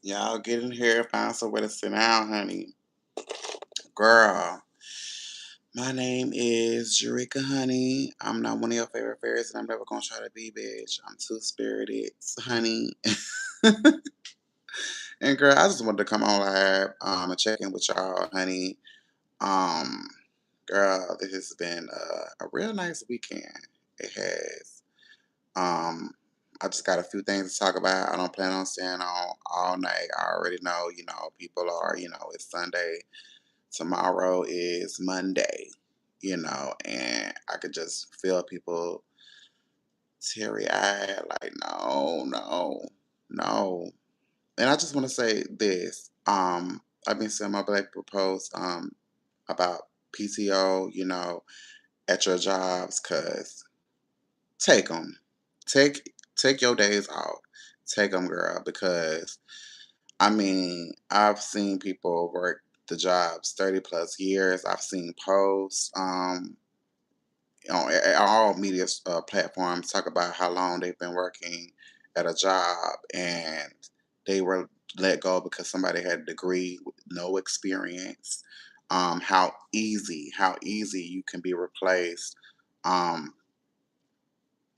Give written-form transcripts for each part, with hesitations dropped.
Y'all get in here, find somewhere to sit down, honey. Girl, my name is Jerika Honey. I'm not one of your favorite fairies, and I'm never gonna try to be, bitch. I'm too spirited, honey. And girl, I just wanted to come on live, and check in with y'all, honey. Um, Girl, this has been a real nice weekend. It has. Um, I just got a few things to talk about. I don't plan on staying on all night. I already know, people are, it's Sunday. Tomorrow is Monday, and I could just feel people teary eyed, like, no, no, no. And I just want to say this. I've been seeing my black people post about PTO, at your jobs, cause take them, take your days off, take them, girl, because I mean, I've seen people work the jobs 30 plus years. I've seen posts on all media platforms talk about how long they've been working at a job and they were let go because somebody had a degree with no experience. How easy you can be replaced. Um,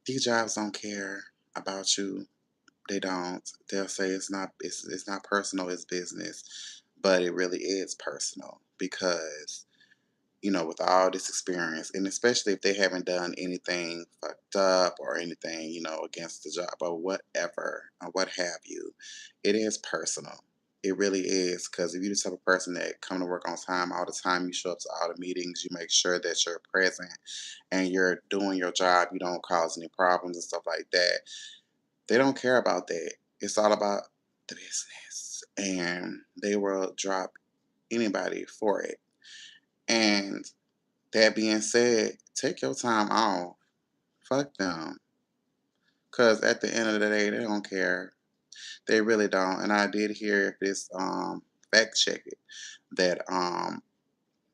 these jobs don't care about you. They don't. They'll say it's not personal, it's business. But it really is personal because, with all this experience, and especially if they haven't done anything fucked up or anything, against the job or whatever or what have you, it is personal. It really is, because if you're the type of person that come to work on time all the time, you show up to all the meetings, you make sure that you're present and you're doing your job, you don't cause any problems and stuff like that. They don't care about that. It's all about the business. And they will drop anybody for it. And that being said, take your time off. Fuck them. Because at the end of the day, they don't care. They really don't. And I did hear this fact check it that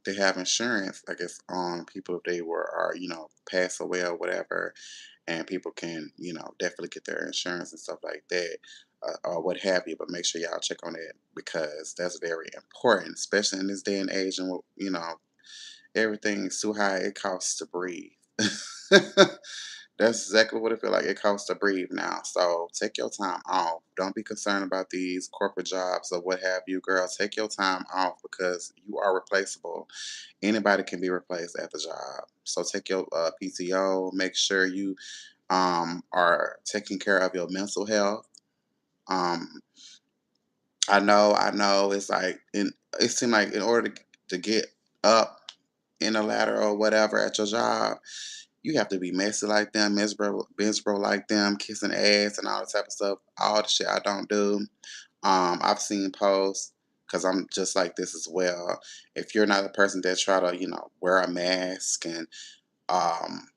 they have insurance, I guess, on people if they are, pass away or whatever, and people can, definitely get their insurance and stuff like that, or what have you. But make sure y'all check on it because that's very important, especially in this day and age, and everything is too high. It costs to breathe. That's exactly what it feels like. It costs to breathe now. So take your time off. Don't be concerned about these corporate jobs or what have you, girl. Take your time off because you are replaceable. Anybody can be replaced at the job. So take your PTO. Make sure you are taking care of your mental health. Um, I know. It seems like in order to get up in a ladder or whatever at your job, you have to be messy like them, miserable like them, kissing ass and all that type of stuff. All the shit I don't do. I've seen posts because I'm just like this as well. If you're not a person that try to, wear a mask and um,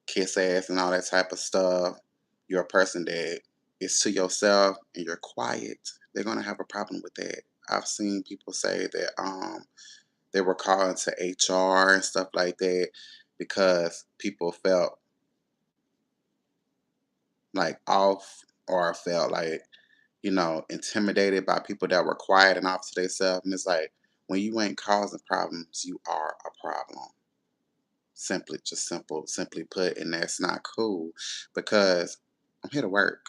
kiss ass and all that type of stuff, you're a person that is to yourself and you're quiet. They're gonna have a problem with that. I've seen people say that they were called to HR and stuff like that because people felt like off or felt like, intimidated by people that were quiet and off to themselves. And it's like, when you ain't causing problems, you are a problem. Simply put, and that's not cool because I'm here to work.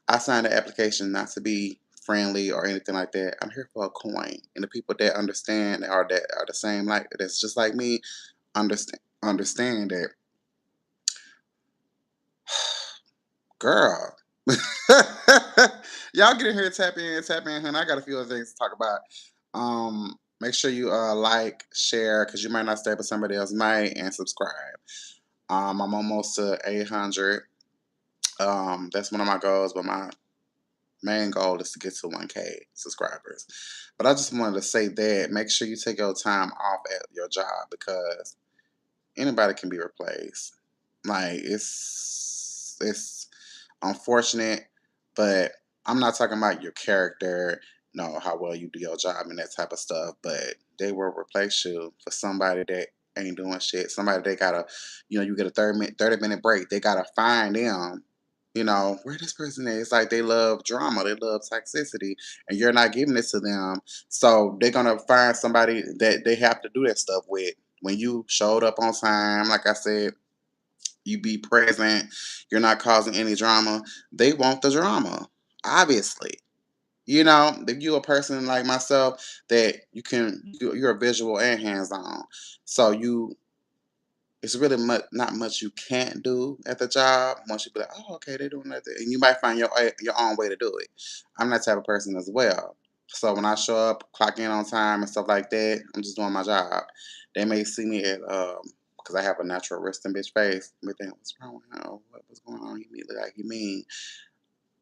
I signed the application not to be friendly or anything like that. I'm here for a coin. And the people that understand that are the same like that's just like me understand that, girl. Y'all get in here, tap in, honey. I got a few other things to talk about. Make sure you like, share, because you might not stay, but somebody else might, and subscribe. I'm almost to 800. That's one of my goals, but my main goal is to get to 1K subscribers. But I just wanted to say that make sure you take your time off at your job because anybody can be replaced. Like it's unfortunate, but I'm not talking about your character, how well you do your job and that type of stuff. But they will replace you for somebody that ain't doing shit. Somebody they gotta, you get a 30-minute break. They gotta find them. Where this person is. It's like they love drama, they love toxicity, and you're not giving it to them. So they're gonna find somebody that they have to do that stuff with. When you showed up on time, like I said, you be present, you're not causing any drama. They want the drama, obviously. If you're a person like myself that you're a visual and hands on, so it's really not much you can't do at the job once you be like, oh, okay, they're doing that, and you might find your own way to do it. I'm that type of person as well. So when I show up, clock in on time and stuff like that, I'm just doing my job. They may see me at because I have a natural resting bitch face. They think, what's wrong with him? What's going on? He look like he mean.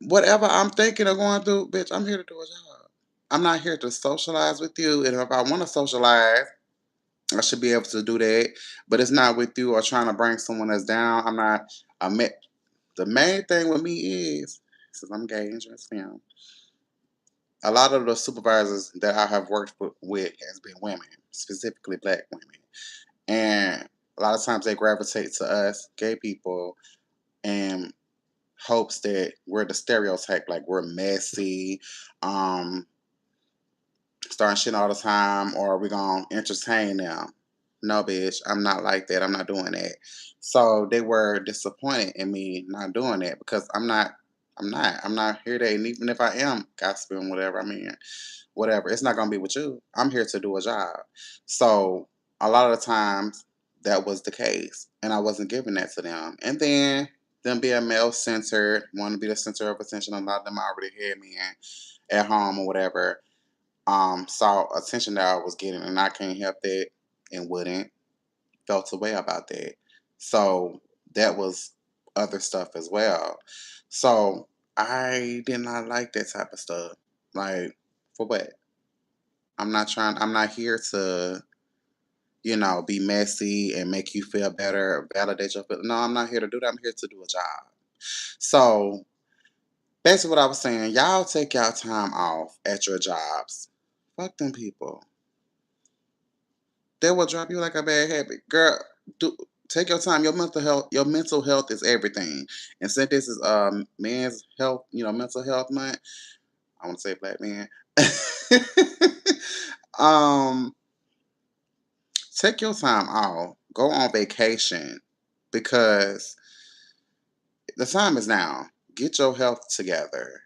Whatever I'm thinking or going through, bitch, I'm here to do a job. I'm not here to socialize with you. And if I want to socialize, I should be able to do that, but it's not with you or trying to bring someone that's down. I'm not. I met the main thing with me is since I'm gay and transparent. A lot of the supervisors that I have worked with has been women, specifically black women, and a lot of times they gravitate to us gay people and hopes that we're the stereotype, like we're messy, um, starting shit all the time, or we gonna entertain them. No, bitch, I'm not like that. I'm not doing that. So they were disappointed in me not doing that because I'm not. I'm not here to. And even if I am gossiping, whatever, I mean, whatever, it's not gonna be with you. I'm here to do a job. So a lot of the times that was the case, and I wasn't giving that to them. And then them being male centered, want to be the center of attention. A lot of them already had me at home or whatever, saw attention that I was getting, and I can't help that, and wouldn't felt a way about that. So that was other stuff as well. So I did not like that type of stuff. Like, for what? I'm not trying. I'm not here to be messy and make you feel better, validate your feel. No, I'm not here to do that. I'm here to do a job. So basically, what I was saying, y'all take y'all time off at your jobs. Fuck them people. They will drop you like a bad habit, girl. Do take your time. Your mental health is everything. And since this is men's health, mental health month, I want to say black man. um, take your time off. Go on vacation because the time is now. Get your health together.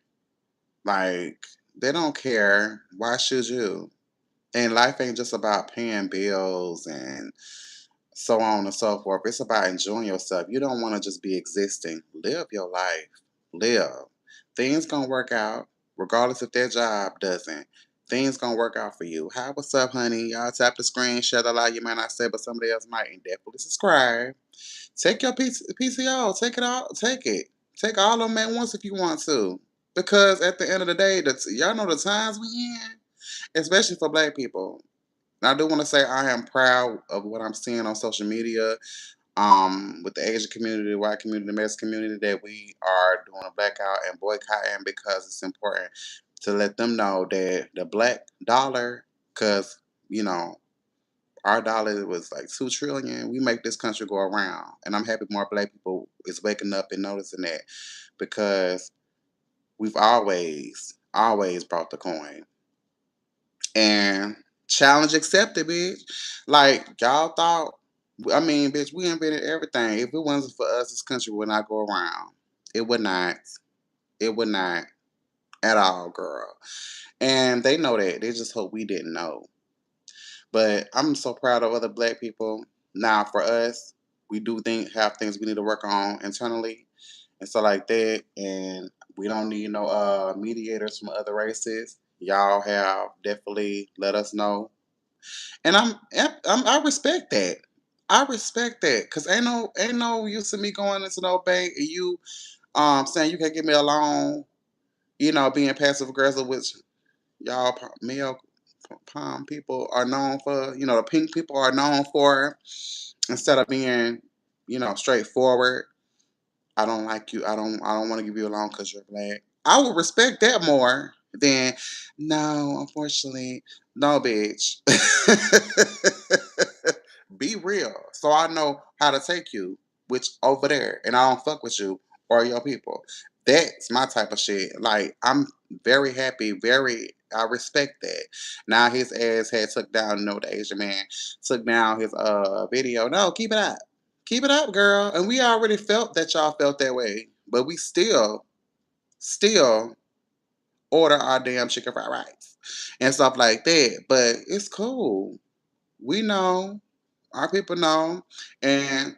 Like they don't care. Why should you? And life ain't just about paying bills and so on and so forth. It's about enjoying yourself. You don't want to just be existing. Live your life. Live. Things gonna work out, regardless if their job doesn't. Things gonna work out for you. Hi, what's up, honey? Y'all tap the screen, share the live. You might not say, but somebody else might. And definitely subscribe. Take your PCO. Take it all. Take it. Take all of them at once if you want to. Because at the end of the day, y'all know the times we in, especially for black people. I do want to say I am proud of what I'm seeing on social media, with the Asian community, the white community, the Mexican community, that we are doing a blackout and boycotting because it's important to let them know that the black dollar, because, you know, our dollar was like 2 trillion. We make this country go around. And I'm happy more black people is waking up and noticing that because we've always brought the coin. And challenge accepted, bitch. Like y'all thought. I mean, bitch, we invented everything. If it wasn't for us, this country would not go around. It would not. It would not at all, girl. And they know that. They just hope we didn't know. But I'm so proud of other black people. Now, for us, we do have things we need to work on internally and stuff like that. And we don't need no mediators from other races. Y'all have definitely let us know, and I respect that. I respect that because ain't no use in me going into no bank and you saying you can't give me a loan. Being passive aggressive, which y'all male palm people are known for. The pink people are known for, instead of being straightforward. I don't like you. I don't want to give you a loan because you're black. I would respect that more than no, unfortunately. No, bitch. Be real. So I know how to take you, which over there, and I don't fuck with you or your people. That's my type of shit. Like, I'm very happy, I respect that. Now his ass had took down, the Asian man took down his video. No, keep it up. Keep it up, girl. And we already felt that y'all felt that way. But we still order our damn chicken fried rice and stuff like that. But it's cool. We know. Our people know. And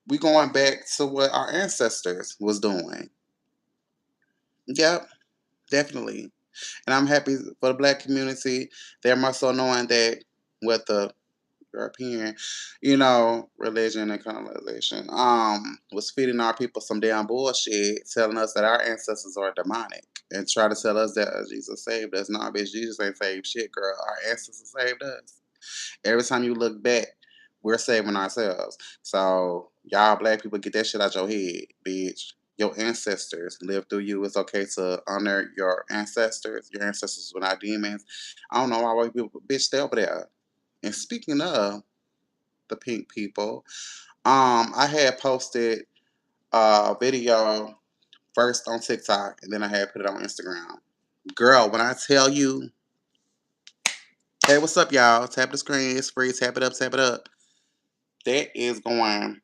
we going back to what our ancestors was doing. Yep, definitely. And I'm happy for the black community. They're more so knowing that with the European, religion and colonization, was feeding our people some damn bullshit, telling us that our ancestors are demonic and try to tell us that Jesus saved us. Nah, bitch, Jesus ain't saved shit, girl. Our ancestors saved us. Every time you look back, we're saving ourselves. So y'all black people, get that shit out your head, bitch. Your ancestors live through you. It's okay to honor your ancestors. Your ancestors were not demons. I don't know why white people, bitch, stay over there. And speaking of the pink people, I had posted a video first on TikTok and then I had put it on Instagram. Girl, when I tell you, hey, what's up, y'all? Tap the screen. It's free. Tap it up. Tap it up. That is going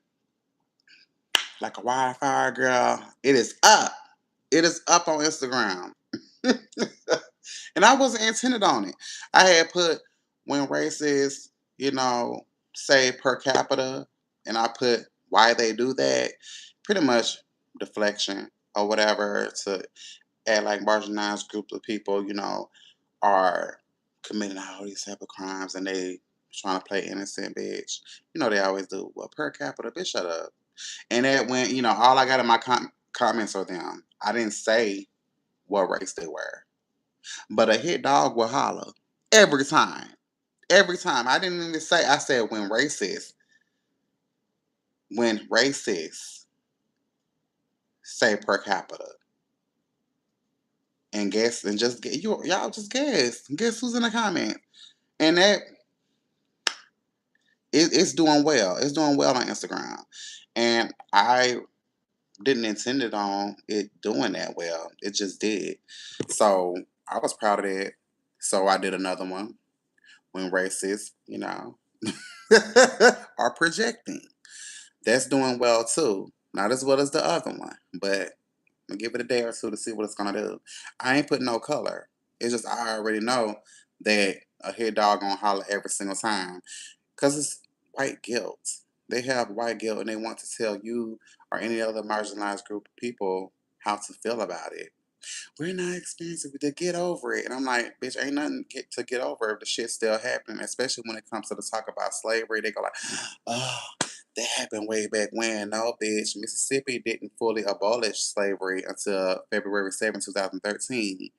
like a wildfire, girl. It is up. It is up on Instagram. And I wasn't intended on it. I had put when races, you know, say per capita, and I put why they do that. Pretty much deflection or whatever to add like marginalized groups of people, are committing all these type of crimes and they trying to play innocent bitch. They always do. Well, per capita, bitch, shut up. And that went, all I got in my comments are them. I didn't say what race they were. But a hit dog will holler every time. Every time. I didn't even say, I said when racist say per capita. And guess, and just get, y'all just guess. Guess who's in the comment. And it's doing well. It's doing well on Instagram. And I didn't intend it on it doing that well. It just did. So I was proud of that. So I did another one when racists, are projecting. That's doing well too. Not as well as the other one, but I'm gonna give it a day or two to see what it's gonna do. I ain't putting no color. It's just I already know that a head dog gonna holler every single time. Cause it's white guilt. They have white guilt and they want to tell you or any other marginalized group of people how to feel about it. We're not expensive to get over it. And I'm like, bitch, ain't nothing to get over if the shit's still happening, especially when it comes to the talk about slavery. They go like, oh, that happened way back when. No, bitch, Mississippi didn't fully abolish slavery until February 7th, 2013.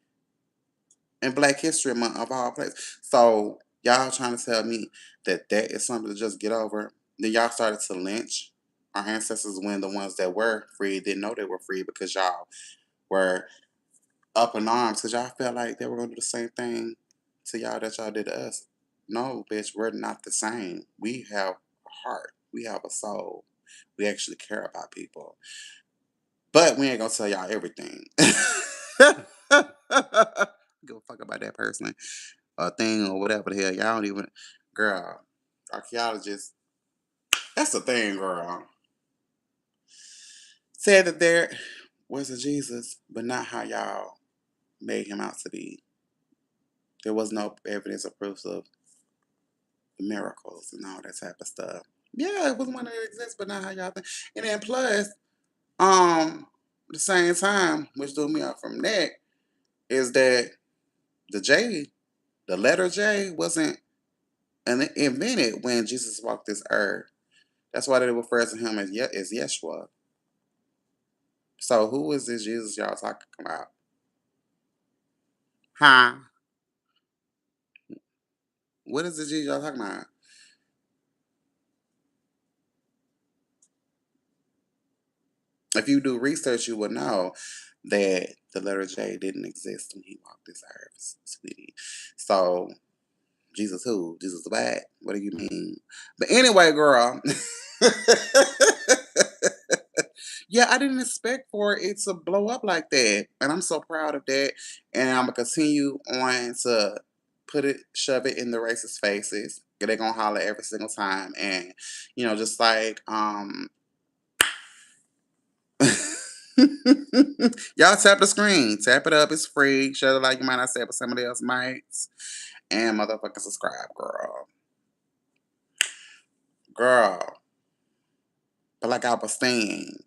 In Black History Month of all places. So y'all trying to tell me that that is something to just get over. Then y'all started to lynch our ancestors when the ones that were free didn't know they were free because y'all were up in arms because y'all felt like they were going to do the same thing to y'all that y'all did to us. No, bitch, we're not the same. We have a heart. We have a soul. We actually care about people. But we ain't going to tell y'all everything. Give a fuck about that person or thing or whatever the hell. Y'all don't even. Girl, archaeologists, that's the thing, girl. Said that there was a Jesus, but not how y'all made him out to be. There was no evidence or proofs of the miracles and all that type of stuff. Yeah, it was one that exists, but not how y'all think. And then plus, the same time, which threw me off from that, is that the J, the letter J, wasn't invented when Jesus walked this earth. That's why they refer to him as Yeshua. So who is this Jesus y'all talking about? Huh? What is the Jesus y'all talking about? If you do research, you will know that the letter J didn't exist when he walked this earth, sweetie. So, Jesus who? Jesus what? What do you mean? But anyway, girl, Yeah, I didn't expect for it to blow up like that, and I'm so proud of that. And I'm gonna continue on to shove it in the racist faces. They're gonna holler every single time, and just like y'all tap the screen, tap it up. It's free. Share it like you might not say, but somebody else might. And motherfucking subscribe, girl, girl. But like I was saying,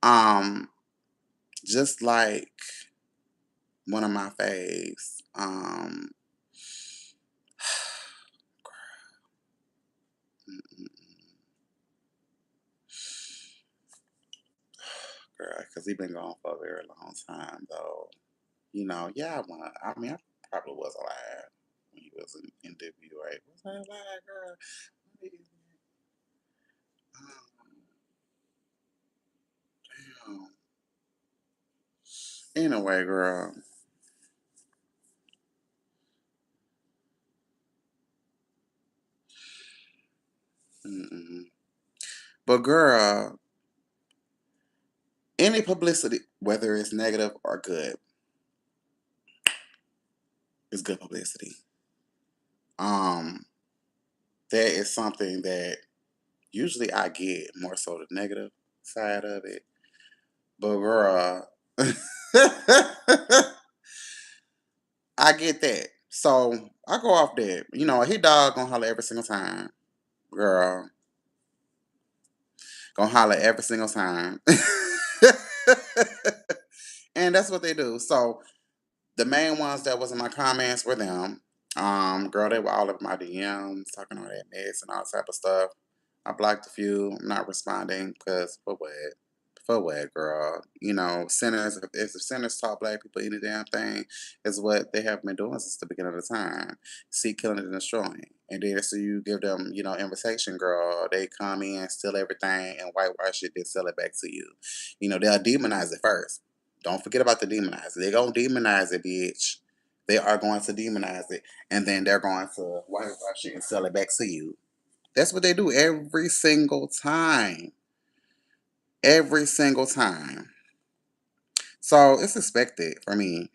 um, just like one of my faves, girl, because he been gone for a very long time, though. Yeah, I mean, I probably was alive when he was in WA. Was I alive, girl? What is it? Damn. Anyway, girl. Mm-mm. But girl, any publicity, whether it's negative or good, is good publicity. Um, that is something that usually I get more so the negative side of it. But girl, I get that. So I go off that. A hit dog gonna holler every single time. Girl, gonna holler every single time. And that's what they do. So the main ones that was in my comments were them. Girl, they were all of my DMs talking all that mess and all type of stuff. I blocked a few. I'm not responding because for what? For what, girl? Sinners. If the sinners taught black people any damn thing, is what they have been doing since the beginning of the time. See, killing and destroying, and then so you give them, invitation, girl. They come in, steal everything, and whitewash it, then sell it back to you. They'll demonize it first. Don't forget about the demonizer. They're gonna demonize it, bitch. They are going to demonize it, and then they're going to whitewash it and sell it back to you. That's what they do every single time. Every single time. So it's expected for me.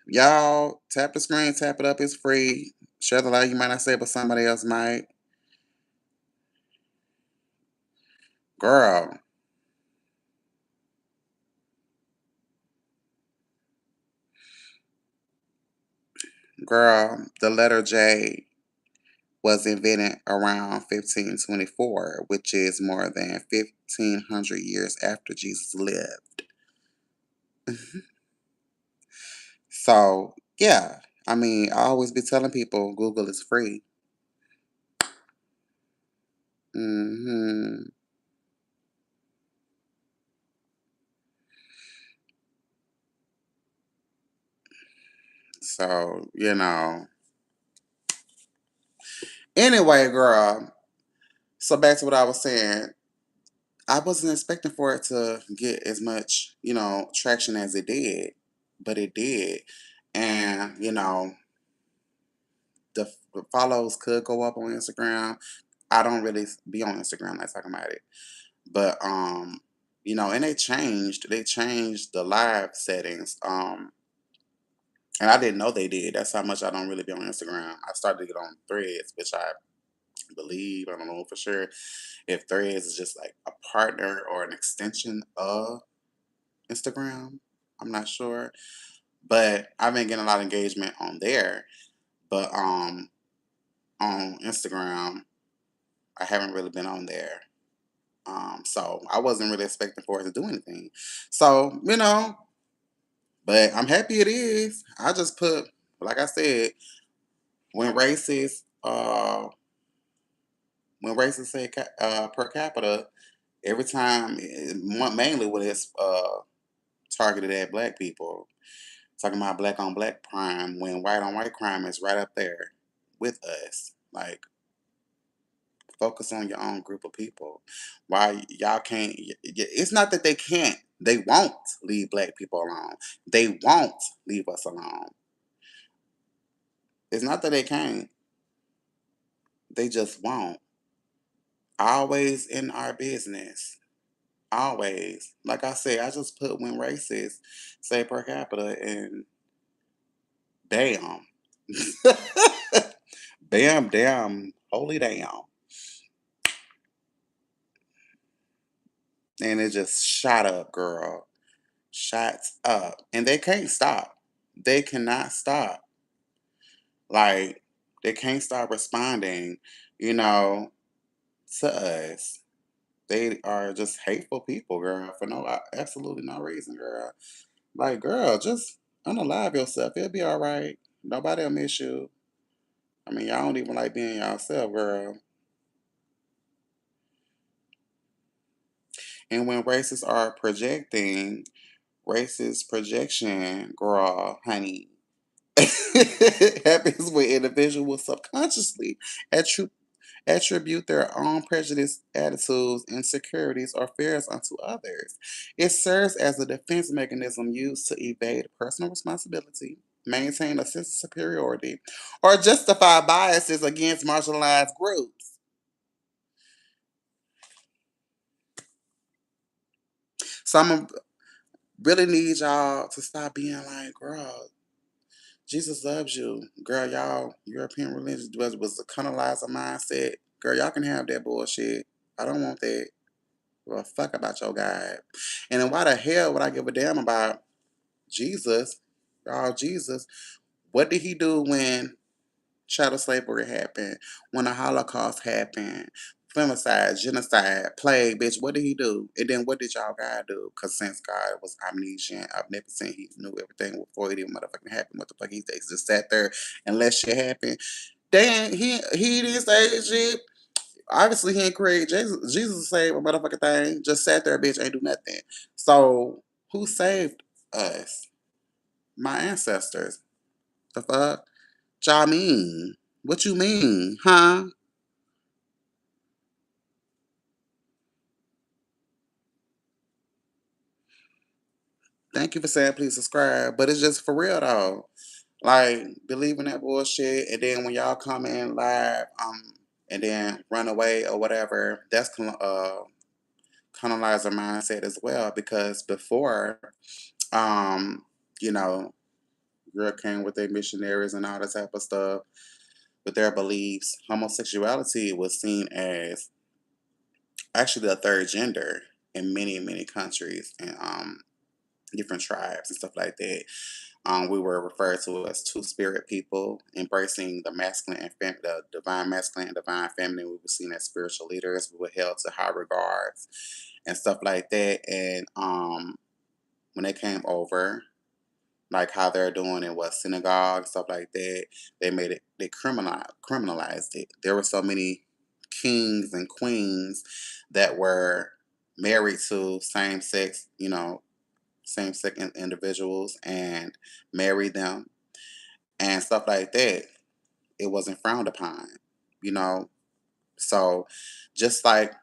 Y'all, tap the screen, tap it up. It's free. Share the light. You might not say, but somebody else might. Girl, girl, the letter J was invented around 1524, which is more than 1500 years after Jesus lived. So, yeah, I mean, I always be telling people Google is free. hmm So, Anyway, girl, so back to what I was saying. I wasn't expecting for it to get as much, traction as it did, but it did. And, the follows could go up on Instagram. I don't really be on Instagram like talking about it. But and they changed the live settings. And I didn't know they did. That's how much I don't really be on Instagram. I started to get on threads, which I believe, I don't know for sure, if threads is just like a partner or an extension of Instagram. I'm not sure. But I've been getting a lot of engagement on there. But on Instagram, I haven't really been on there. So I wasn't really expecting for it to do anything. So, but I'm happy it is. I just put, like I said, when races, uh, when races say per capita, every time, mainly when it's targeted at black people, talking about black on black crime, when white on white crime is right up there with us. Like, focus on your own group of people. Why y'all can't? It's not that they can't. They won't leave black people alone. They won't leave us alone. It's not that they can't. They just won't. Always in our business. Always. Like I said, I just put when races say per capita and bam. Bam, damn, holy damn. And it just shot up, girl. Shots up. And they can't stop. They cannot stop. Like, they can't stop responding, you know, to us. They are just hateful people, girl, for no absolutely no reason, girl. Like, girl, just unalive yourself. It'll be all right. Nobody'll miss you. I mean, y'all don't even like being yourself, girl. And when racists are projecting, racist projection, girl, honey, happens when individuals subconsciously attri- attribute their own prejudice, attitudes, insecurities, or fears onto others. It serves as a defense mechanism used to evade personal responsibility, maintain a sense of superiority, or justify biases against marginalized groups. So I'm really need y'all to stop being like, girl, Jesus loves you. Girl, y'all, European religion was a colonizer mindset. Girl, y'all can have that bullshit. I don't want that. Well, fuck about your God. And then why the hell would I give a damn about Jesus? Y'all, Jesus. What did he do when chattel slavery happened? When the Holocaust happened? Femicide, genocide, plague, bitch, what did he do? And then what did y'all God do? Because since God was omniscient, omnipotent, he knew everything before it even motherfucking happened. What the fuck he just sat there and let shit happen? Then he didn't say shit. Obviously, he ain't create Jesus. Jesus saved a motherfucking thing. Just sat there, bitch, ain't do nothing. So who saved us? My ancestors. The fuck? Y'all mean? What you mean? Huh? Thank you for saying please subscribe. But it's just for real though. Like, believing that bullshit and then when y'all come in live, and then run away or whatever, that's colonizer mindset as well. Because before, um, you know, Europe came with their missionaries and all that type of stuff, with their beliefs, homosexuality was seen as actually the third gender in many, many countries and different tribes and stuff like that. We were referred to as two spirit people, embracing the masculine and the divine masculine and divine feminine. We were seen as spiritual leaders. We were held to high regards and stuff like that. And when they came over, like how they're doing in what synagogue stuff like that, they made it they criminalized it. There were so many kings and queens that were married to same sex, same sex individuals and married them and stuff like that. It wasn't frowned upon, you know. So just like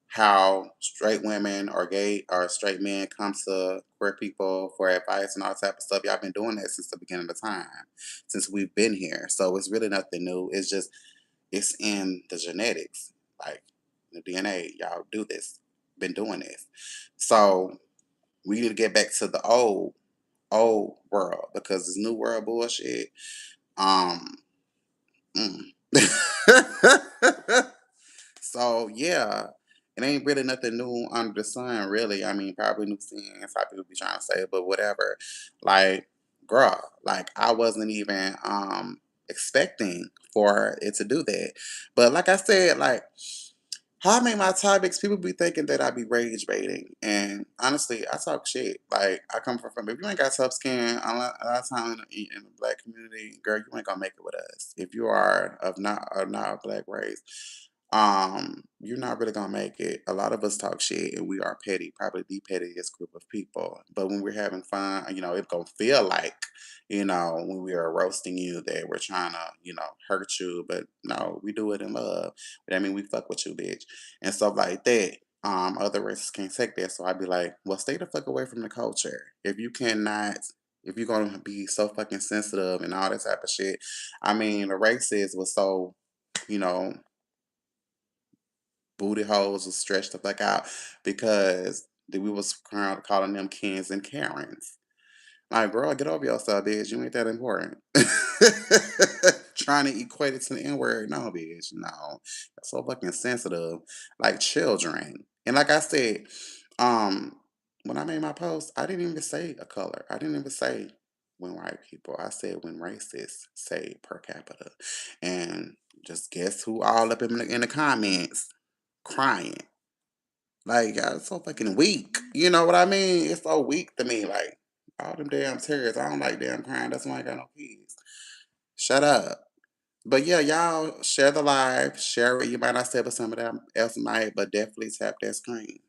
how straight women or gay or straight men come to queer people for advice and all type of stuff, y'all been doing that since the beginning of time, since we've been here. So it's really nothing new. It's just it's in the genetics, like the DNA. Y'all do this, been doing this. So we need to get back to the old world because this new world bullshit. Um, mm. So yeah, it ain't really nothing new under the sun, really. I mean, probably new scenes, how people be trying to say, but whatever. Like, girl, like I wasn't even expecting for it to do that. But like I said, like how I make my topics, people be thinking that I be rage baiting. And honestly, I talk shit. Like I come from if you ain't got tough skin, a lot of time in the black community, girl, you ain't gonna make it with us. If you are of not a black race, you're not really gonna make it. A lot of us talk shit and we are petty, probably the pettiest group of people. But when we're having fun, it's gonna feel like, when we are roasting you that we're trying to, hurt you. But no, we do it in love. But I mean we fuck with you, bitch. And stuff like that. Other races can't take that. So I'd be like, well, stay the fuck away from the culture. If you're gonna be so fucking sensitive and all that type of shit. I mean, the races was so, you know, booty holes was stretched the fuck out because we was calling them Kens and Karens. Like, girl, get over yourself, bitch. You ain't that important. Trying to equate it to the N word. No, bitch. No. That's so fucking sensitive. Like children. And like I said, um, when I made my post, I didn't even say a color. I didn't even say when white people. I said when racists say per capita. And just guess who all up in the comments crying. Like, y'all so fucking weak. You know what I mean? It's so weak to me. Like, all them damn tears. I don't like damn crying. That's why I ain't got no kids. Shut up. But yeah, y'all share the live. Share it. You might not say but some of them else might, but definitely tap that screen.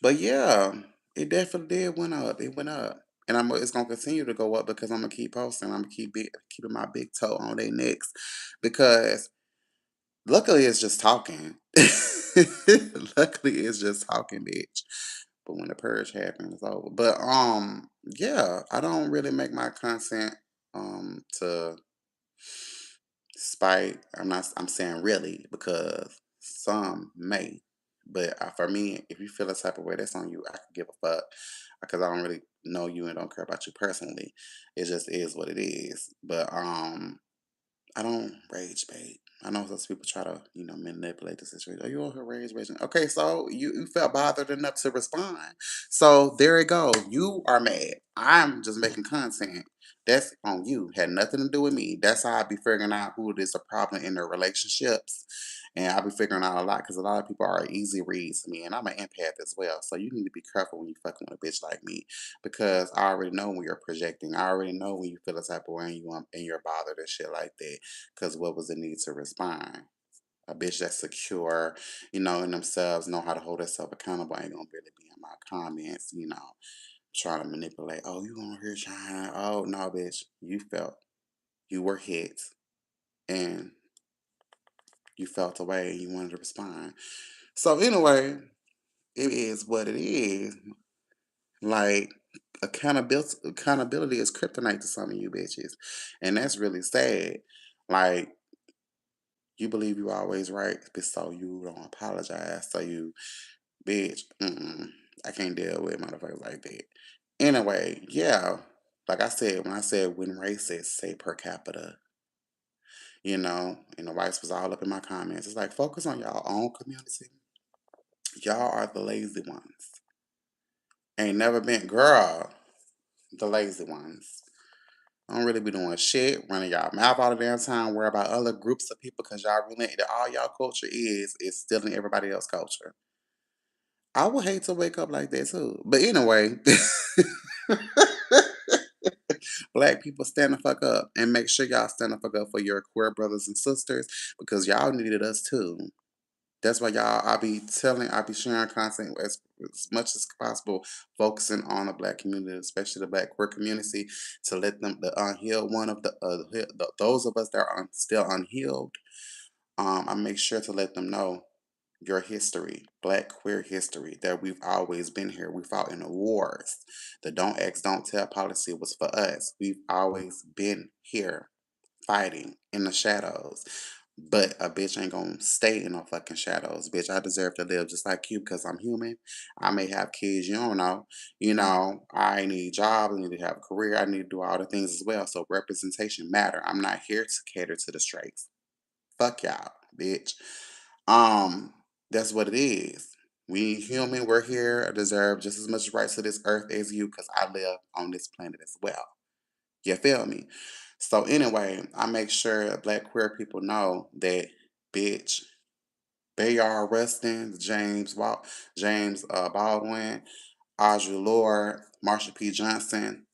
But yeah, it definitely did went up. It went up. And it's gonna continue to go up because I'm gonna keep posting. I'm gonna keeping my big toe on their necks because luckily it's just talking. Luckily it's just talking, bitch. But when the purge happens, it's over. But yeah, I don't really make my content to spite. I'm saying really because some may. But for me, if you feel a type of way, that's on you. I can give a fuck because I don't really know you and don't care about you personally. It just is what it is. But I don't rage bait. I know those people try to, manipulate the situation. Are you on her rage baiting? Okay, so you felt bothered enough to respond. So there it go. You are mad. I'm just making content. That's on you. Had nothing to do with me. That's how I be figuring out who is a problem in their relationships. And I'll be figuring out a lot because a lot of people are easy reads to me. And I'm an empath as well. So you need to be careful when you fucking with a bitch like me because I already know when you're projecting. I already know when you feel a type of way and you're bothered and shit like that. Because what was the need to respond? A bitch that's secure, in themselves, know how to hold herself accountable, ain't gonna really be in my comments, trying to manipulate. Oh, you on here trying? Oh no, bitch, you felt you were hit and you felt away and you wanted to respond. So anyway, it is what it is. Like accountability is kryptonite to some of you bitches, and that's really sad. Like you believe you always right, but so you don't apologize. So you, bitch, I can't deal with motherfuckers like that. Anyway, yeah, like I said, when I said when racists say per capita, and the whites was all up in my comments. It's like focus on y'all own community. Y'all are the lazy ones. Ain't never been girl, the lazy ones. I don't really be doing shit, running y'all mouth all the damn time, worry about other groups of people because y'all really all y'all culture is stealing everybody else's culture. I would hate to wake up like that too. But anyway, black people stand the fuck up and make sure y'all stand the fuck up for your queer brothers and sisters because y'all needed us too. That's why y'all, I be sharing content as much as possible, focusing on the black community, especially the black queer community, to let them, the unhealed one of those of us that are still unhealed, I make sure to let them know your history, black queer history, that we've always been here. We fought in the wars. The don't ask, don't tell policy was for us. We've always been here fighting in the shadows. But a bitch ain't gonna stay in no fucking shadows. Bitch, I deserve to live just like you because I'm human. I may have kids, you don't know. I need jobs, I need to have a career, I need to do all the things as well. So representation matter. I'm not here to cater to the straights. Fuck y'all, bitch. Um, that's what it is. We human, we're here, I deserve just as much rights to this earth as you because I live on this planet as well. You feel me? So anyway, I make sure black queer people know that, bitch, Bayard Rustin, James Baldwin, Audre Lorde, Marsha P. Johnson,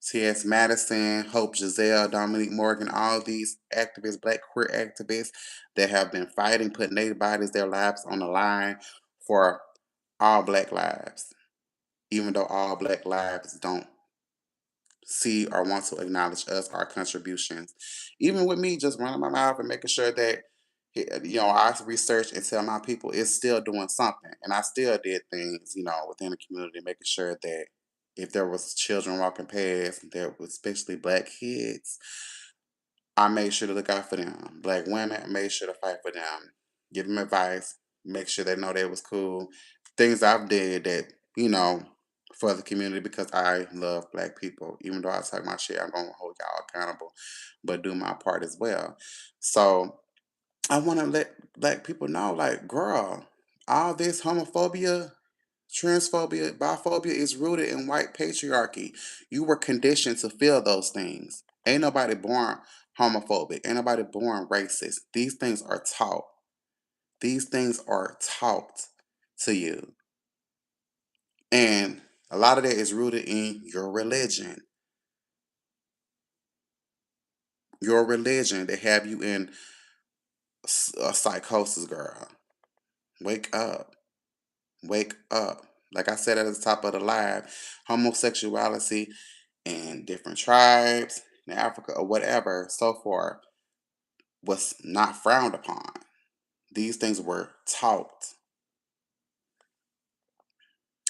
T.S. Madison, Hope Giselle, Dominique Morgan, all these activists, black queer activists that have been fighting, putting their bodies, their lives on the line for all black lives, even though all black lives don't see or want to acknowledge us, our contributions. Even with me just running my mouth and making sure that, I research and tell my people it's still doing something. And I still did things, within the community, making sure that if there was children walking past, there was especially black kids, I made sure to look out for them. Black women, I made sure to fight for them. give them advice, make sure they know they was cool. Things I've did that, you know, for the community because I love black people. Even though I talk my shit, I'm gonna hold y'all accountable, but do my part as well. So I wanna let black people know, like, girl, all this homophobia, transphobia, biphobia is rooted in white patriarchy. You were conditioned to feel those things. Ain't nobody born homophobic. Ain't nobody born racist. These things are taught. These things are taught to you. And a lot of that is rooted in your religion. Your religion, they have you in a psychosis, girl. Wake up. Wake up. Like I said at the top of the live, homosexuality in different tribes in Africa or whatever, so forth, was not frowned upon. These things were taught.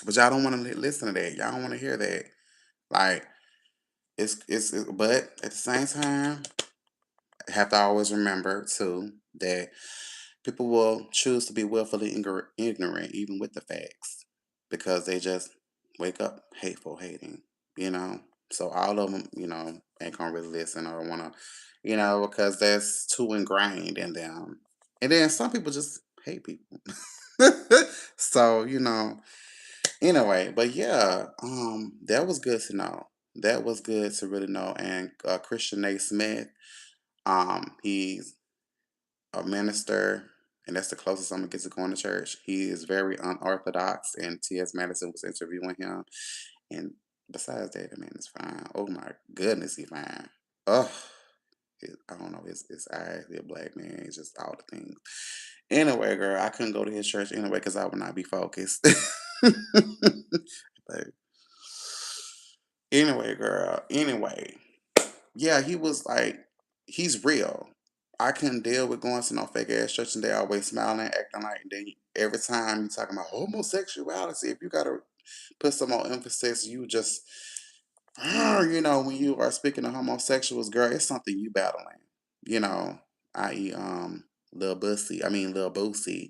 But y'all don't want to listen to that. Y'all don't want to hear that. Like, but at the same time, have to always remember too that people will choose to be willfully ignorant even with the facts because they just wake up hateful hating, you know. So all of them, you know, ain't gonna really listen or want to, you know, because that's too ingrained in them. And then some people just hate people. So you know, anyway, but yeah, that was good to know. That was good to really know. And Christian A. Smith, he's a minister, and that's the closest I'm gonna get to going to church. He is very unorthodox, and T.S. Madison was interviewing him. And besides that, the man is fine. Oh my goodness, he fine. Oh, I don't know, his eyes, he a black man, it's just all the things. Anyway, girl, I couldn't go to his church anyway because I would not be focused. But anyway, girl, anyway. Yeah, he was like, he's real. I couldn't deal with going to no fake ass church and they always smiling, acting like, and then every time you talking about homosexuality, if you gotta put some more emphasis, you just, you know, when you are speaking to homosexuals, girl, it's something you battling, you know, i.e., Lil Bussy, I mean, Lil Boosie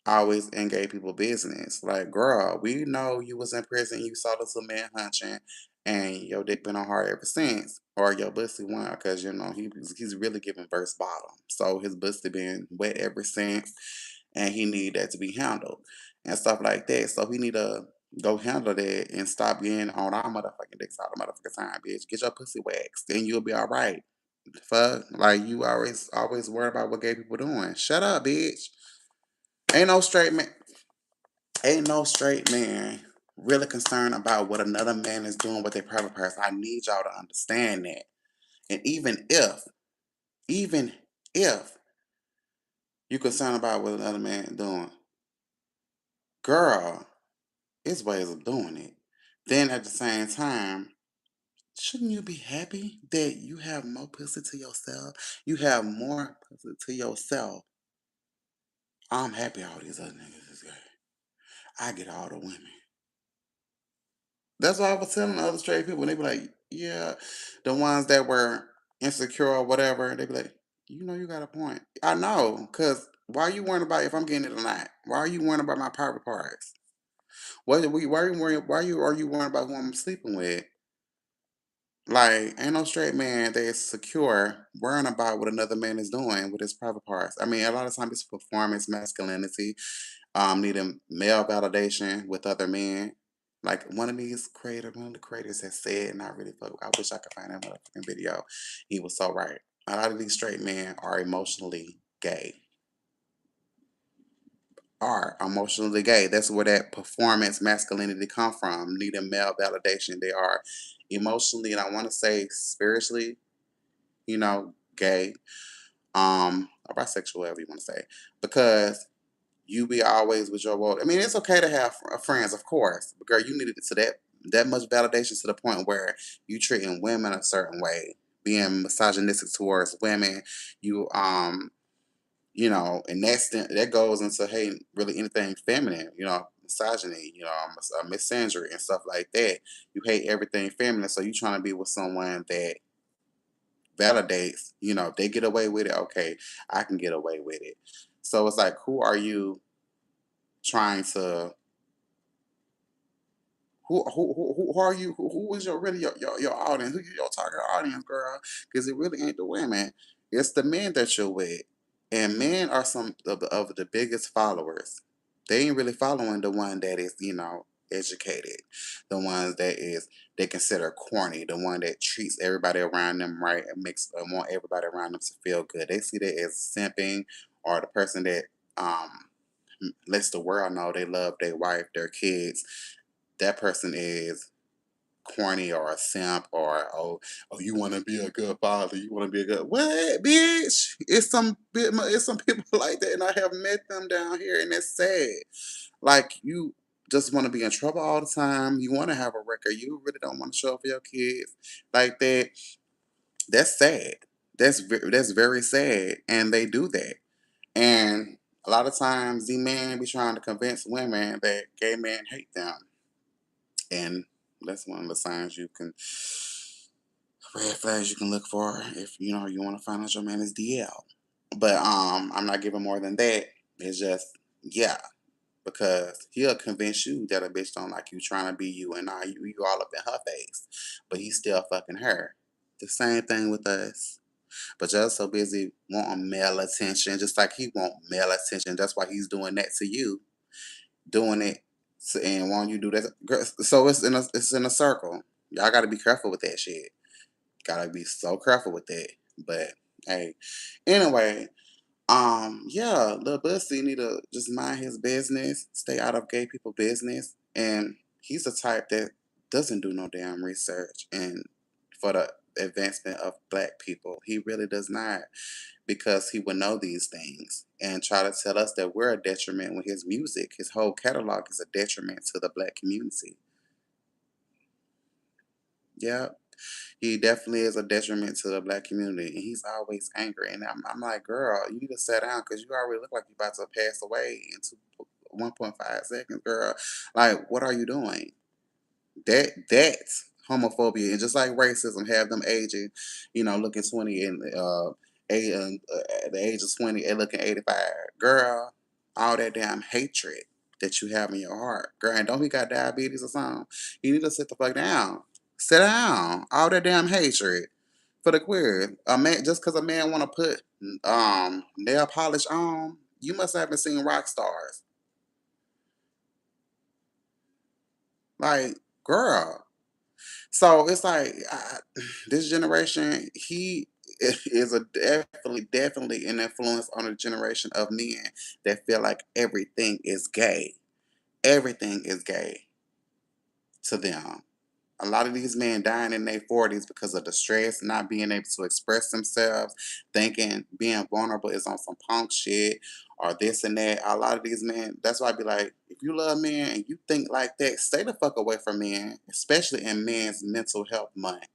always in gay people business. Like, girl, we know you was in prison, you saw this little man hunching, and your dick been on hard ever since. Or your pussy won, because you know he's really giving verse bottom. So his pussy been wet ever since, and he need that to be handled and stuff like that. So he need to go handle that and stop getting on our motherfucking dicks all the motherfucking time, bitch. Get your pussy waxed, and you'll be all right. Fuck, like you always worry about what gay people doing. Shut up, bitch. Ain't no straight man. Ain't no straight man really concerned about what another man is doing with their private parts. I need y'all to understand that. And even if you concerned about what another man doing, girl, it's ways of doing it. Then at the same time, shouldn't you be happy that you have more pussy to yourself? You have more pussy to yourself. I'm happy all these other niggas is gay. I get all the women. That's what I was telling the other straight people. And they be like, yeah, the ones that were insecure or whatever, they be like, you know, you got a point. I know, because why are you worrying about if I'm getting it or not? Why are you worrying about my private parts? Why are you worrying, are you worrying about who I'm sleeping with? Like, ain't no straight man that is secure worrying about what another man is doing with his private parts. I mean, a lot of times it's performance masculinity, needing male validation with other men. Like one of the creators has said, and I really fuck, I wish I could find that motherfucking video. He was so right. A lot of these straight men are emotionally gay. Are emotionally gay. That's where that performance masculinity come from. Needing male validation. They are emotionally, and I want to say spiritually, you know, gay, or bisexual, whatever you want to say, because you be always with your world. I mean, it's okay to have friends, of course, but girl, you needed it to that much validation to the point where you treating women a certain way, being misogynistic towards women. You you know, and that goes into hey, really anything feminine, you know, misogyny, you know, misandry and stuff like that. You hate everything feminine, so you trying to be with someone that validates, you know, if they get away with it, okay, I can get away with it. So it's like, who are you trying to who are you? Who is your really your audience? Who your target audience, girl? Because it really ain't the women. It's the men that you're with, and men are some of the biggest followers. They ain't really following the one that is educated, the ones that is they consider corny, the one that treats everybody around them right and makes want everybody around them to feel good. They see that as simping or the person that um lets the world know they love their wife, their kids. That person is corny or a simp or oh you want to be a good father, you want to be a good what bitch. It's some people like that, and I have met them down here, and it's sad. Like you just want to be in trouble all the time. You want to have a record. You really don't want to show up for your kids like that. That's sad. That's very sad, and they do that. And a lot of times, the men be trying to convince women that gay men hate them. And that's one of the signs you can, red flags you can look for if you want to find out your man is DL. But I'm not giving more than that. It's just yeah, because he'll convince you that a bitch don't like you trying to be you and now you all up in her face, but he's still fucking her. The same thing with us. But you're so busy wanting male attention, just like he want male attention. That's why he's doing that to you, doing it and want you to do that. So it's in a circle. Y'all got to be careful with that shit. Gotta be so careful with that. But hey, anyway, yeah, Lil Bussy need to just mind his business, stay out of gay people business, and he's the type that doesn't do no damn research and for the advancement of black people. He really does not, because he would know these things and try to tell us that we're a detriment when his music, his whole catalog is a detriment to the black community. Yeah, he definitely is a detriment to the black community, and he's always angry. And I'm like, girl, you need to sit down because you already look like you're about to pass away in 1.5 seconds, girl. Like, what are you doing? That's homophobia, and just like racism, have them aging, looking 20 and at the age of 20 and looking 85, girl. All that damn hatred that you have in your heart, girl. And don't he got diabetes or something? You need to sit the fuck down. Sit down. All that damn hatred for the queer. A man, just because a man want to put nail polish on, you must haven't seen rock stars. Like, girl. So it's like this generation, he is a definitely an influence on a generation of men that feel like everything is gay. Everything is gay to them. A lot of these men dying in their 40s because of the stress, not being able to express themselves, thinking being vulnerable is on some punk shit or this and that. A lot of these men, that's why I be like, if you love men and you think like that, stay the fuck away from men, especially in men's mental health month.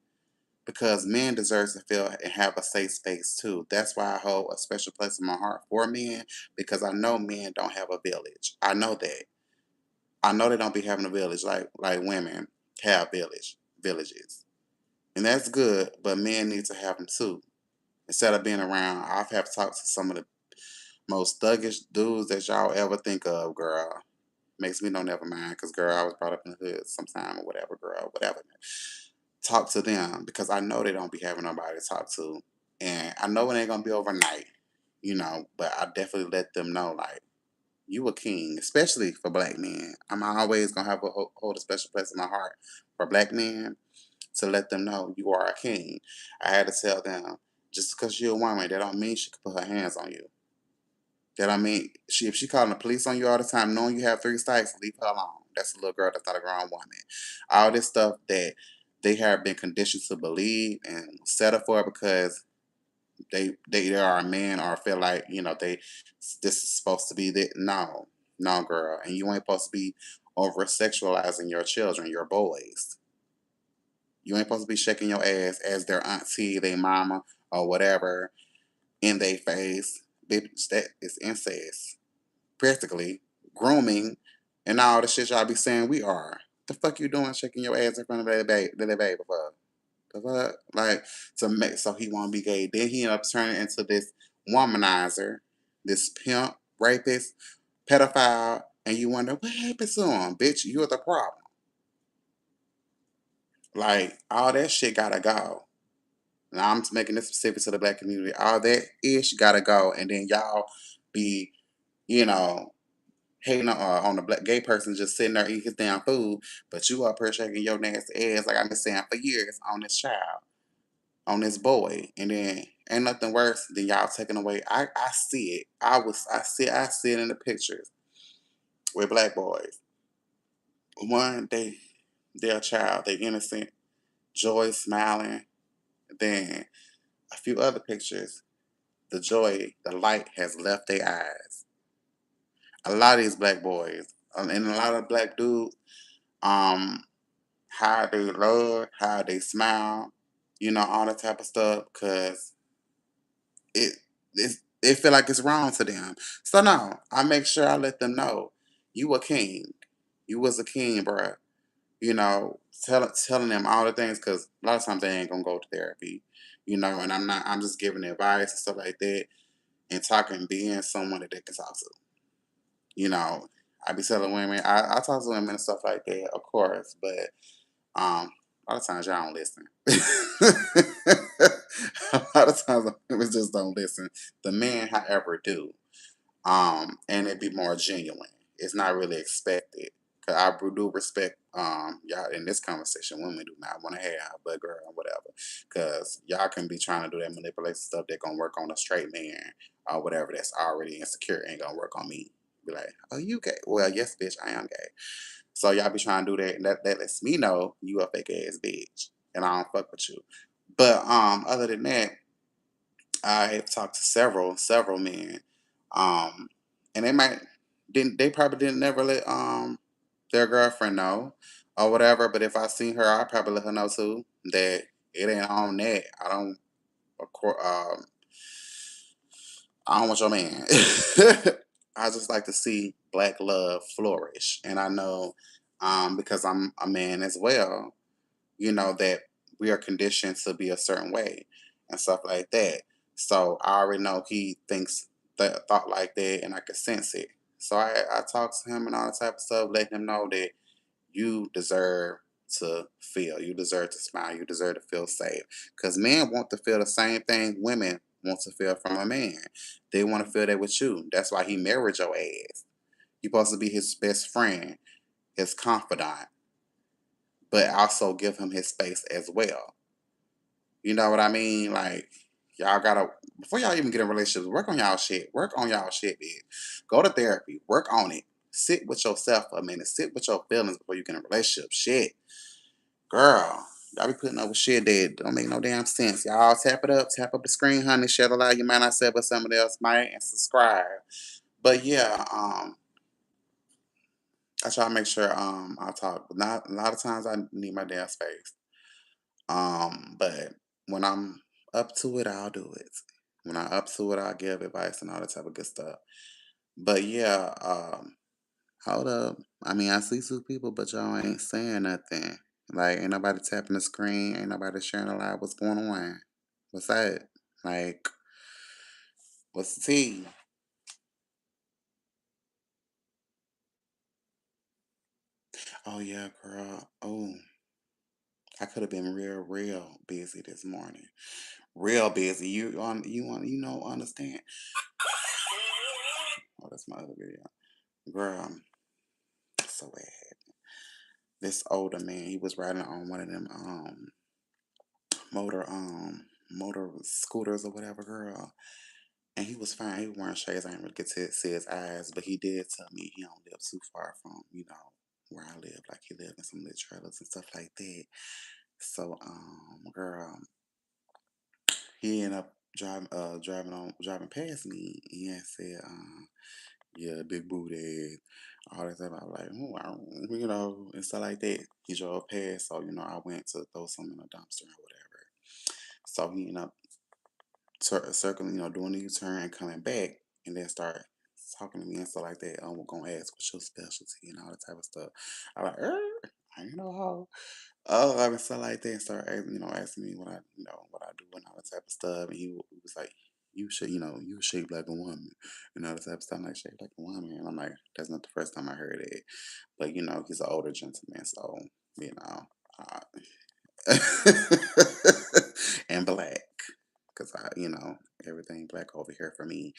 Because men deserve to feel and have a safe space too. That's why I hold a special place in my heart for men, because I know men don't have a village. I know that. I know they don't be having a village like women have villages. And that's good, but men need to have them too. Instead of being around, I've have talked to some of the most thuggish dudes that y'all ever think of, girl. Makes me no never mind, because girl, I was brought up in the hood sometime or whatever, girl, whatever. Talk to them because I know they don't be having nobody to talk to. And I know it ain't gonna be overnight, but I definitely let them know like you a king, especially for black men. I'm always gonna have hold a special place in my heart for black men to let them know you are a king. I had to tell them just because you're a woman, that don't mean she can put her hands on you. That I mean, if she calling the police on you all the time, knowing you have three strikes, leave her alone. That's a little girl. That's not a grown woman. All this stuff that they have been conditioned to believe and settle for because they are a man or feel like this is supposed to be that. No, no, girl, and you ain't supposed to be over sexualizing your children, your boys. You ain't supposed to be shaking your ass as their auntie, their mama, or whatever in their face. Bitch, that is incest. Practically grooming and all the shit y'all be saying we are. The fuck you doing shaking your ass in front of that baby for? The fuck? Like to make so he won't be gay. Then he end up turning into this womanizer, this pimp, rapist, pedophile, and you wonder what happened to him, bitch. You're the problem. Like all that shit gotta go. Now I'm making this specific to the black community. All that ish gotta go, and then y'all be, you know, hating on the black gay person just sitting there eating his damn food, but you up here shaking your nasty ass like I've been saying for years on this child, on this boy, and then ain't nothing worse than y'all taking away. I see it. I see it in the pictures with black boys. One, they're a child, they innocent, joy smiling. Then a few other pictures, the joy, the light has left their eyes. A lot of these black boys, and a lot of black dudes, um, how they love, how they smile, all that type of stuff, because it it feel like it's wrong to them. So no, I make sure I let them know you a king. You was a king, bruh. Telling them all the things because a lot of times they ain't gonna go to therapy, and I'm just giving advice and stuff like that and talking, being someone that they can talk to. You know, I be telling women, I talk to women and stuff like that, of course, but a lot of times y'all don't listen. A lot of times women just don't listen. The men, however, do. And it be more genuine. It's not really expected. Cause I do respect y'all in this conversation. Women do not want to have, but girl, whatever. Cause y'all can be trying to do that manipulation stuff that gonna work on a straight man or whatever that's already insecure ain't gonna work on me. Be like, oh, you gay? Well, yes, bitch, I am gay. So y'all be trying to do that, and that lets me know you a fake ass bitch, and I don't fuck with you. But other than that, I have talked to several men, um, and they probably didn't never let their girlfriend know or whatever. But if I seen her, I probably let her know too that it ain't on that. Of course, I don't want your man. I just like to see black love flourish, and I know because I'm a man as well, that we are conditioned to be a certain way and stuff like that. So I already know he thinks that thought like that, and I can sense it. So I talk to him and all that type of stuff, letting him know that you deserve to feel, you deserve to smile, you deserve to feel safe. Because men want to feel the same thing women want to feel from a man. They want to feel that with you. That's why he married your ass. You're supposed to be his best friend, his confidant, but also give him his space as well. You know what I mean? Like, y'all gotta, before y'all even get in relationships, work on y'all shit. Work on y'all shit, bitch. Go to therapy. Work on it. Sit with yourself for a minute. Sit with your feelings before you get in a relationship. Shit. Girl. Y'all be putting up with shit that don't make no damn sense. Y'all tap up the screen, honey. Share the light. You might not say, but somebody else might, and subscribe. But yeah, I try to make sure I talk. Not a lot of times I need my damn space. But when I'm up to it, I'll do it. When I'm up to it, I'll give advice and all that type of good stuff. But yeah, hold up. I mean, I see two people, but y'all ain't saying nothing. Like, ain't nobody tapping the screen, ain't nobody sharing a lot. What's going on? What's that? Like, what's the tea? Oh yeah, girl. Oh, I could have been real busy this morning. Real busy. Understand? Oh, that's my other video. Girl, so bad. This older man, he was riding on one of them motor motor scooters or whatever, girl. And he was fine. He was wearing shades. I didn't really get to see his eyes, but he did tell me he don't live too far from, where I live. Like he lived in some little trailers and stuff like that. So, girl, he ended up driving past me and said, yeah, big booty, all that stuff. I was like, oh, and stuff like that. He drove past, so I went to throw something in a dumpster or whatever. So he ended up circling, doing the U-turn and coming back, and then start talking to me and stuff like that. We're gonna ask what's your specialty and all that type of stuff. I like, I ain't know how. Oh, I was stuff like that, and start asking me what I do and all that type of stuff. And he was like, you should, you shaped like a woman. This type of stuff like shaped like a woman. And I'm like, that's not the first time I heard it. But he's an older gentleman, so you know, uh, and black, because everything black over here for me.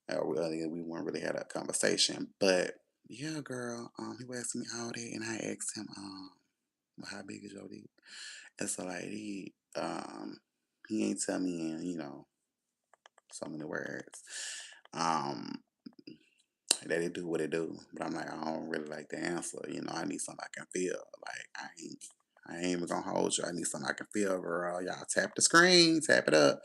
We weren't really had a conversation, but yeah, girl, he was asking me all that, and I asked him, well, how big is your dick? And so like he ain't tell me in, so many words. Um, that it do what it do. But I'm like, I don't really like the answer. I need something I can feel. Like I ain't even gonna hold you. I need something I can feel, girl. Y'all tap the screen, tap it up.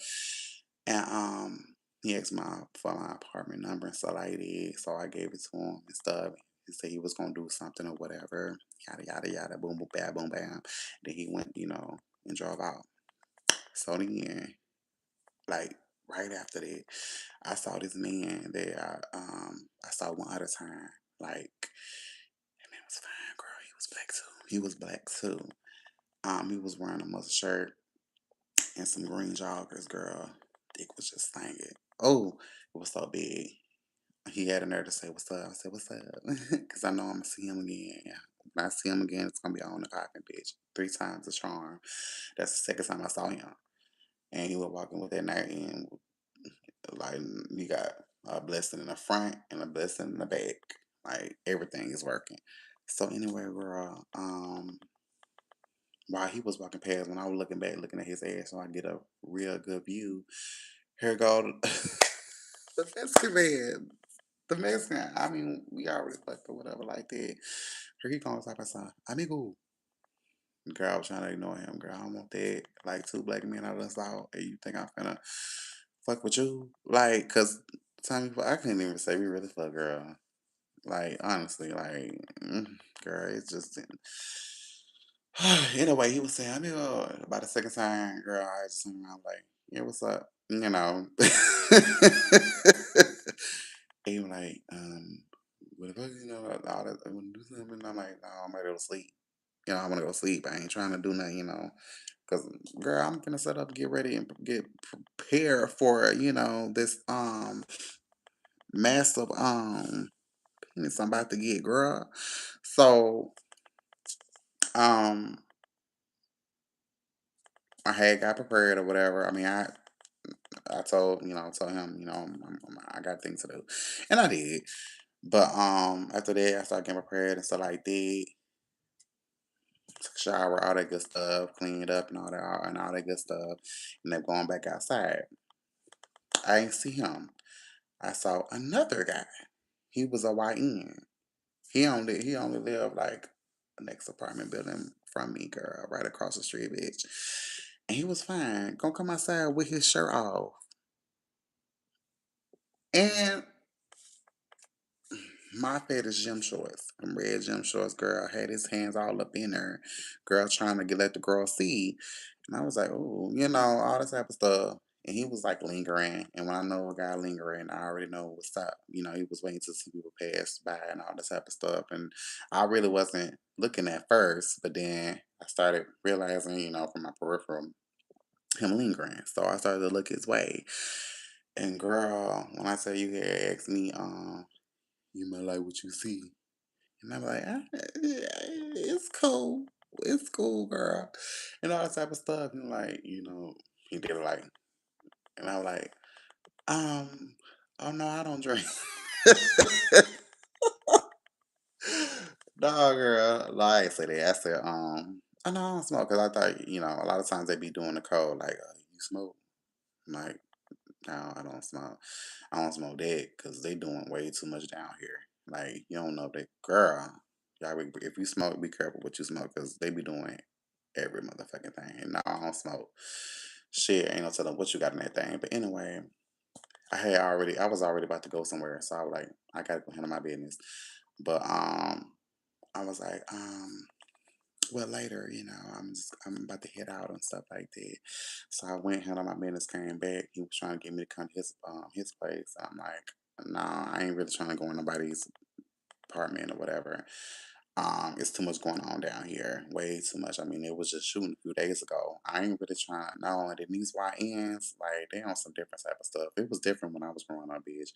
And he asked for my apartment number and stuff like that. So I gave it to him and stuff. He said he was gonna do something or whatever. Yada yada yada, boom boom bam boom bam. Then he went, and drove out. So then, like right after that, I saw this man that I saw one other time. Like that man was fine, girl. He was black too. He was black too. He was wearing a mustard shirt and some green joggers, girl. Dick was just singing. Oh, it was so big. He had a nerve to say, "What's up?" I said, "What's up?" Because I know I'm gonna see him again. Yeah. When I see him again, it's gonna be on the popping, bitch. 3 times the charm. That's the second time I saw him, and he was walking with that night, and like you got a blessing in the front and a blessing in the back. Like everything is working. So anyway, girl, while he was walking past, when I was looking back, looking at his ass, so I get a real good view. Here go the Mexican man. The Mexican. I mean, we already fucked or whatever like that. Here he comes up and said, amigo. Girl, I was trying to ignore him. Girl, I don't want that. Like two black men out of the south, and you think I'm finna fuck with you? Like, cause time before I couldn't even say we really fuck, girl. Like, honestly, like, girl, it's just. Anyway, he was saying, I mean, about the second time, girl, I just turned around like, yeah, what's up? And he was like, what the fuck, all that, I want to do something. And I'm like, no, I'm ready to go to sleep. I want to go to sleep. I ain't trying to do nothing, because, girl, I'm gonna set up, get ready, and get prepared for, this, massive, penis I'm about to get, girl. So, um, I had got prepared or whatever. I mean, I told told him I got things to do, and I did. But after that, I started getting prepared and stuff like that. Took a shower, all that good stuff, cleaned up and all that good stuff, and then going back outside. I didn't see him. I saw another guy. He was a YN. He only lived like the next apartment building from me, girl, right across the street, bitch. And he was fine. Gonna come outside with his shirt off. And my fetish gym shorts. Them red gym shorts, girl, had his hands all up in there. Girl trying to let the girl see. And I was like, oh, all this type of stuff. And he was like lingering. And when I know a guy lingering, I already know what's up. He was waiting to see people pass by and all this type of stuff. And I really wasn't looking at first, but then I started realizing, from my peripheral, him lingering. So I started to look his way. And girl, when I tell you he had asked me, you might like what you see. And I'm like, it's cool. It's cool, girl. And all that type of stuff. And like, he did it like, and I was like, oh no, I don't drink. No, girl. Like I said that. I said, I know I don't smoke because I thought, a lot of times they be doing the code like, you smoke. I'm like, no, I don't smoke. I don't smoke that because they doing way too much down here. Like, you don't know if they, girl, if you smoke, be careful what you smoke because they be doing every motherfucking thing. And no, I don't smoke. Shit, ain't no telling what you got in that thing. But anyway, I was already about to go somewhere. So I was like, I gotta go handle my business. But I was like, well, later, I'm about to head out and stuff like that. So I went, handled my business, came back. He was trying to get me to come to his place. I'm like, nah, I ain't really trying to go in nobody's apartment or whatever. It's too much going on down here. Way too much. I mean, it was just shooting a few days ago. I ain't really trying. No, and then these YNs, like, they on some different type of stuff. It was different when I was growing up, bitch.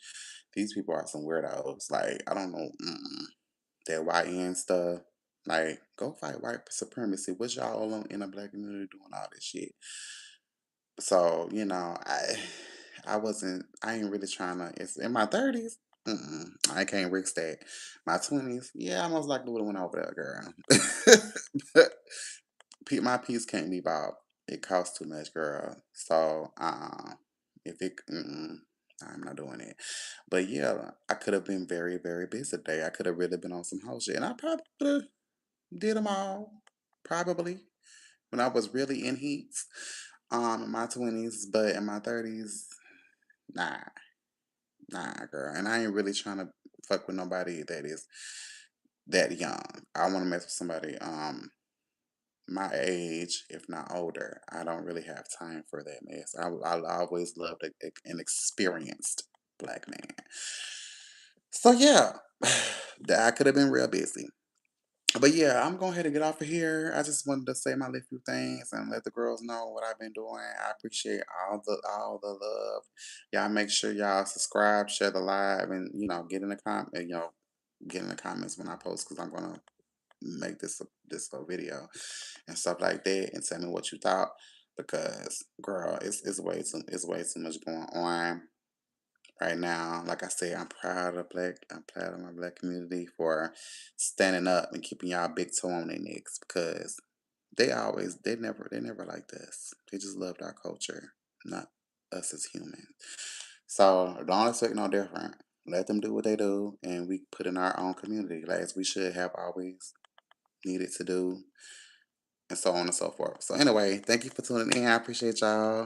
These people are some weirdos. Like, I don't know. That YN stuff. Like, go fight white supremacy. What y'all all in the black community doing all this shit? So, I ain't really trying to, it's in my 30s. I can't risk that. My 20s, yeah, I most likely would have went over there, girl. But my piece can't be bought. It costs too much, girl. So, if it, I'm not doing it. But yeah, I could have been very, very busy today. I could have really been on some whole shit, and I probably would have did them all, probably when I was really in heat, in my 20s, but in my 30s, nah, nah, girl. And I ain't really trying to fuck with nobody that is that young. I want to mess with somebody my age, if not older. I don't really have time for that mess. I always loved an experienced black man. So yeah, that I could have been real busy. But yeah, I'm going ahead and get off of here. I just wanted to say my little few things and let the girls know what I've been doing. I appreciate all the love. Y'all make sure y'all subscribe, share the live, and get in the get in the comments when I post because I'm gonna make this a video and stuff like that and tell me what you thought because girl, it's way too much going on right now. Like I said, I'm proud of my black community for standing up and keeping y'all big toe on their necks because they never liked us. They just loved our culture, not us as humans. So don't expect no different. Let them do what they do and we put in our own community, like as we should have always needed to do, and so on and so forth. So anyway, thank you for tuning in. I appreciate y'all.